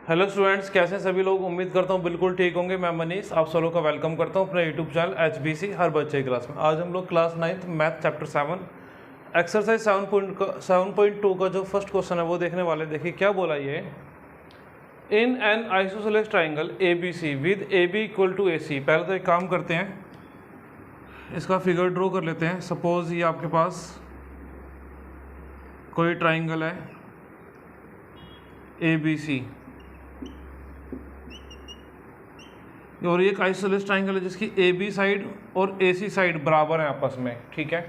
Hello students, कैसे हैं सभी लोग। उम्मीद करता हूँ बिल्कुल ठीक होंगे। मैं मनीष आप सब लोग का वेलकम करता हूँ अपने यूट्यूब चैनल HBC हर बच्चे की क्लास में। आज हम लोग class 9th math chapter 7 exercise 7.2 का जो फर्स्ट क्वेश्चन है वो देखने वाले। देखिए क्या बोला ये, in an isosceles triangle ABC with AB equal to AC। पहले तो एक काम करते हैं, इसका फिगर ड्रॉ कर लेते हैं। सपोज ये आपके पास कोई ट्राइंगल है ABC और ये एक आइसोसेलेस ट्राइंगल है जिसकी AB साइड और AC साइड बराबर है आपस में, ठीक है।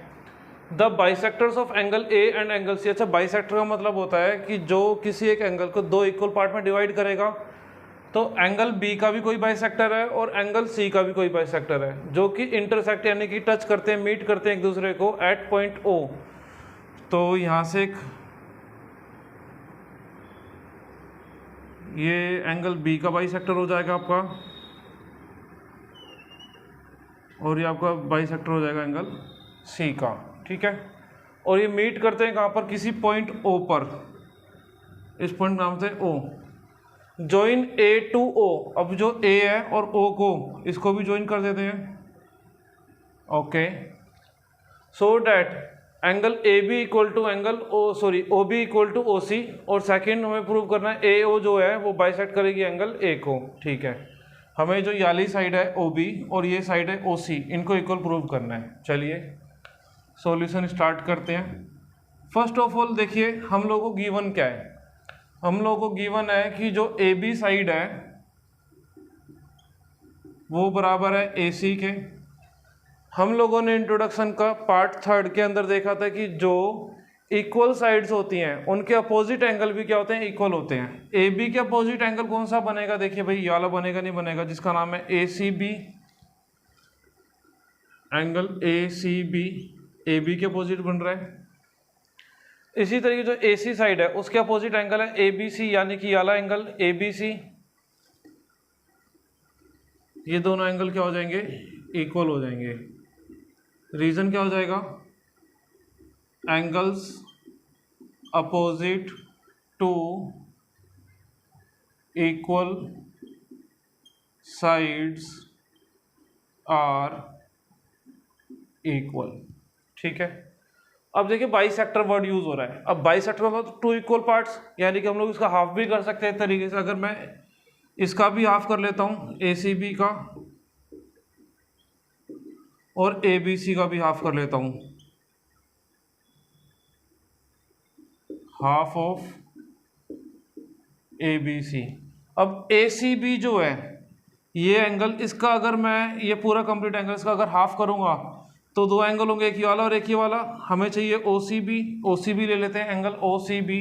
The bisectors of angle A and angle C। अच्छा, बाइसेक्टर का मतलब होता है कि जो किसी एक एंगल को दो इक्वल पार्ट में डिवाइड करेगा। तो एंगल B का भी कोई बाइसेक्टर है और एंगल C का भी कोई बाइसेक्टर है जो कि इंटरसेक्ट यानी कि टच करते हैं, मीट करते हैं एक दूसरे को एट पॉइंट O। तो यहाँ से एक ये एंगल B का बाइसेक्टर हो जाएगा आपका और ये आपका बाइसेक्टर हो जाएगा एंगल C का, ठीक है। और ये मीट करते हैं कहाँ पर, किसी पॉइंट O पर। इस पॉइंट नाम से O। Join A to O। अब जो A है और O को इसको भी ज्वाइन कर देते हैं, okay. So that angle AB equal to angle OB equal to OC। और सेकेंड हमें प्रूव करना है AO जो है वो बाइसेक्ट करेगी एंगल A को, ठीक है। हमें जो याली साइड है OB और ये साइड है OC, इनको इक्वल प्रूव करना है। चलिए सॉल्यूशन स्टार्ट करते हैं। फर्स्ट ऑफ ऑल देखिए हम लोगों को गिवन क्या है। हम लोगों को गिवन है कि जो AB साइड है वो बराबर है AC के। हम लोगों ने इंट्रोडक्शन का पार्ट 3 के अंदर देखा था कि जो इक्वल साइड्स होती हैं उनके अपोजिट एंगल भी क्या होते हैं, इक्वल होते हैं। AB के अपोजिट एंगल कौन सा बनेगा, देखिए भाई ये वाला बनेगा, नहीं बनेगा, जिसका नाम है ACB। एंगल ACB AB के अपोजिट बन रहा है। इसी तरीके जो AC साइड है उसके अपोजिट एंगल है ABC, यानी कि ये वाला एंगल ABC। ये दोनों एंगल क्या हो जाएंगे, इक्वल हो जाएंगे। रीजन क्या हो जाएगा, angles opposite to equal sides are equal, ठीक है। अब देखिए बाइसेक्टर वर्ड यूज हो रहा है। अब बाइसेक्टर मतलब टू इक्वल पार्ट्स, यानी कि हम लोग इसका हाफ भी कर सकते हैं एक तरीके से। अगर मैं इसका भी हाफ कर लेता हूं ACB का और ABC का भी हाफ कर लेता हूं, हाफ ऑफ ABC। अब ACB जो है ये एंगल, इसका अगर मैं ये पूरा कंप्लीट एंगल इसका अगर हाफ करूंगा तो दो एंगल होंगे, एक ये वाला और एक ये वाला। हमें चाहिए OCB ले लेते हैं, एंगल OCB।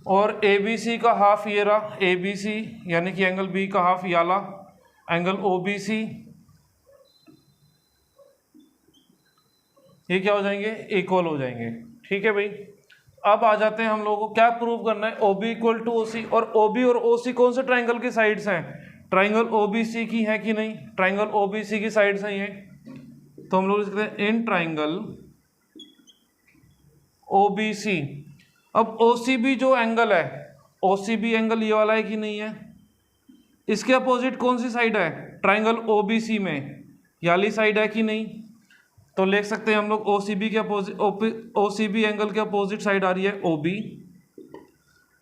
और ABC का हाफ ये रहा ABC, यानी कि एंगल B का हाफ ये वाला एंगल OBC। ये क्या हो जाएंगे, इक्वल हो जाएंगे, ठीक है भाई। अब आ जाते हैं हम लोगों को क्या प्रूव करना है, OB इक्वल टू OC। और OB और OC कौन से ट्राइंगल की साइड्स हैं, ट्राइंगल OBC की है कि नहीं, ट्राइंगल OBC की साइड्स हैं ये। तो हम लोग लिखते हैं इन ट्राइंगल OBC। अब OCB जो एंगल है, OCB एंगल ये वाला है कि नहीं है, इसके अपोजिट कौन सी साइड है, ट्राइंगल OBC में याली साइड है कि नहीं। तो लिख सकते हैं हम लोग OCB के अपोजिट, OCB एंगल के अपोजिट साइड आ रही है OB,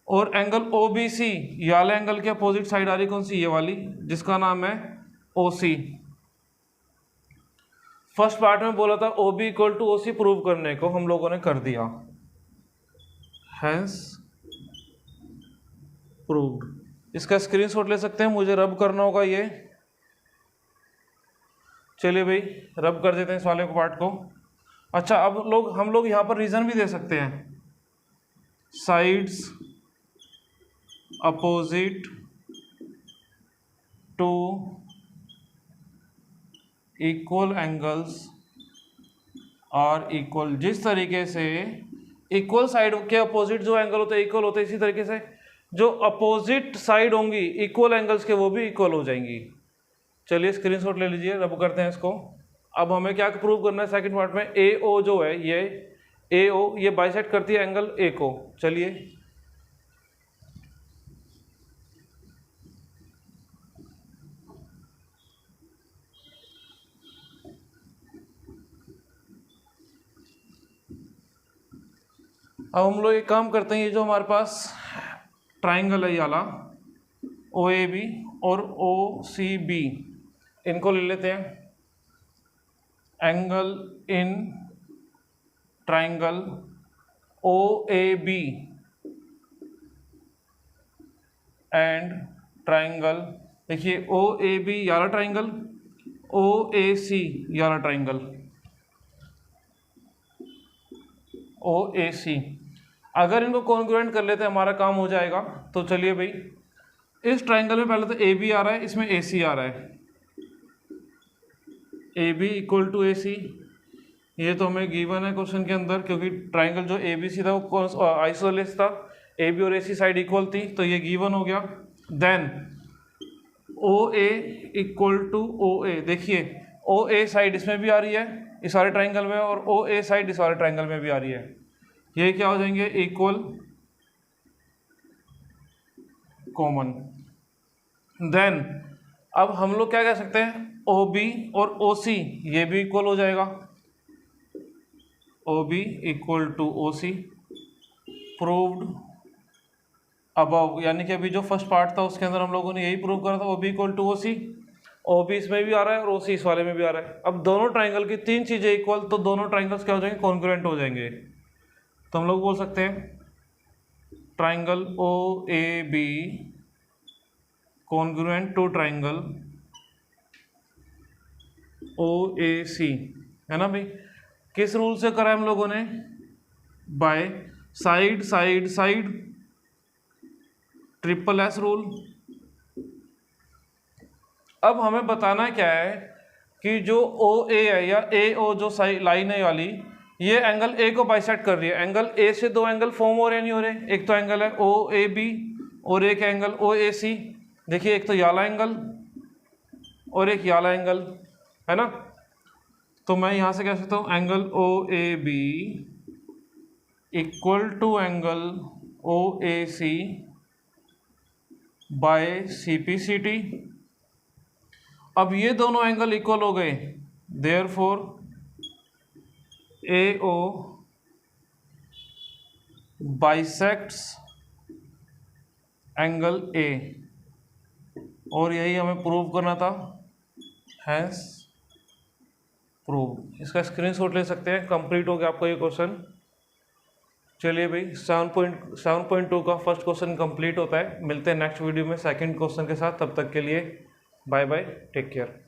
और एंगल OBC ये वाले एंगल के अपोजिट साइड आ रही है कौन सी, ये वाली, जिसका नाम है OC। फर्स्ट पार्ट में बोला था OB equal to OC prove करने को, हम लोगों ने कर दिया, हैंस प्रूव्ड। इसका स्क्रीनशॉट ले सकते हैं, मुझे रब करना होगा ये। चलिए भाई रब कर देते हैं इस वाले को पार्ट को। अच्छा, अब हम लोग यहाँ पर रीजन भी दे सकते हैं, sides opposite to equal angles are equal. जिस तरीके से इक्वल साइड के अपोजिट जो एंगल होते हैं इक्वल होते हैं, इसी तरीके से जो अपोजिट साइड होंगी इक्वल एंगल्स के वो भी इक्वल हो जाएंगी। चलिए स्क्रीनशॉट ले लीजिए, रब करते हैं इसको। अब हमें क्या प्रूव करना है सेकंड पार्ट में, AO जो है ये ए ओ, ये बाइसेक्ट करती है एंगल ए को। चलिए अब हम लोग एक काम करते हैं, ये जो हमारे पास ट्राइंगल है ये वाला ओ ए बी और ओ सी बी, इनको ले लेते हैं। Angle in triangle O A B and triangle, देखिए ओ ए बी यारा ट्राइंगल, ओ ए सी यारा ट्राइंगल, ओ ए सी। अगर इनको कॉन्ग्रुएंट कर लेते हैं हमारा काम हो जाएगा। तो चलिए भाई, इस ट्राइंगल में पहले तो ए बी आ रहा है, इसमें ए सी आ रहा है, ए बी इक्वल टू ए सी, ये तो हमें गिवन है क्वेश्चन के अंदर, क्योंकि ट्राइंगल जो ए बी सी था वो आइसोलेस था, ए बी और ए सी साइड इक्वल थी, तो ये गिवन हो गया। Then O A equal to ओ ए, देखिए ओ ए साइड इसमें भी आ रही है इस सारे ट्राइंगल में, और ओ ए साइड इस सारे ट्राइंगल में भी आ रही है, ये क्या हो जाएंगे इक्वल, कॉमन। देन अब हम लोग क्या कह सकते हैं, ओ बी और ओ सी ये भी इक्वल हो जाएगा, O B equal to O C, proved above, यानी कि अभी जो फर्स्ट पार्ट था उसके अंदर हम लोगों ने यही प्रूव करा था, O B equal to O C, O B इसमें भी आ रहा है और ओ सी इस वाले में भी आ रहा है। अब दोनों ट्राइंगल की तीन चीज़ें इक्वल, तो दोनों ट्राइंगल्स क्या हो जाएंगे, कॉन्ग्रुएंट हो जाएंगे। तो हम लोग बोल सकते हैं triangle O A B congruent to triangle O A C, है ना भाई। किस रूल से करा है हम लोगों ने, by side side side triple S rule. अब हमें बताना क्या है कि जो ओ ए है या ए ओ जो लाइन है वाली, ये एंगल ए को बाइसेक्ट कर रही है, एंगल ए से दो एंगल फॉर्म हो रहे नहीं हो रहे, एक तो एंगल है ओ ए बी और एक एंगल ओ ए सी, देखिए एक तो ये वाला एंगल और एक ये वाला एंगल, है ना। तो मैं यहाँ से कह सकता हूँ angle O A B equal to angle O A C by C P C T. अब ये दोनों एंगल इक्वल हो गए, therefore A O bisects angle A, और यही हमें प्रूव करना था, हैंस प्रूव। इसका स्क्रीनशॉट ले सकते हैं, कंप्लीट हो गया आपका ये क्वेश्चन। चलिए भाई 7.2 का फर्स्ट क्वेश्चन कंप्लीट होता है। मिलते हैं नेक्स्ट वीडियो में सेकंड क्वेश्चन के साथ, तब तक के लिए बाय बाय, टेक केयर।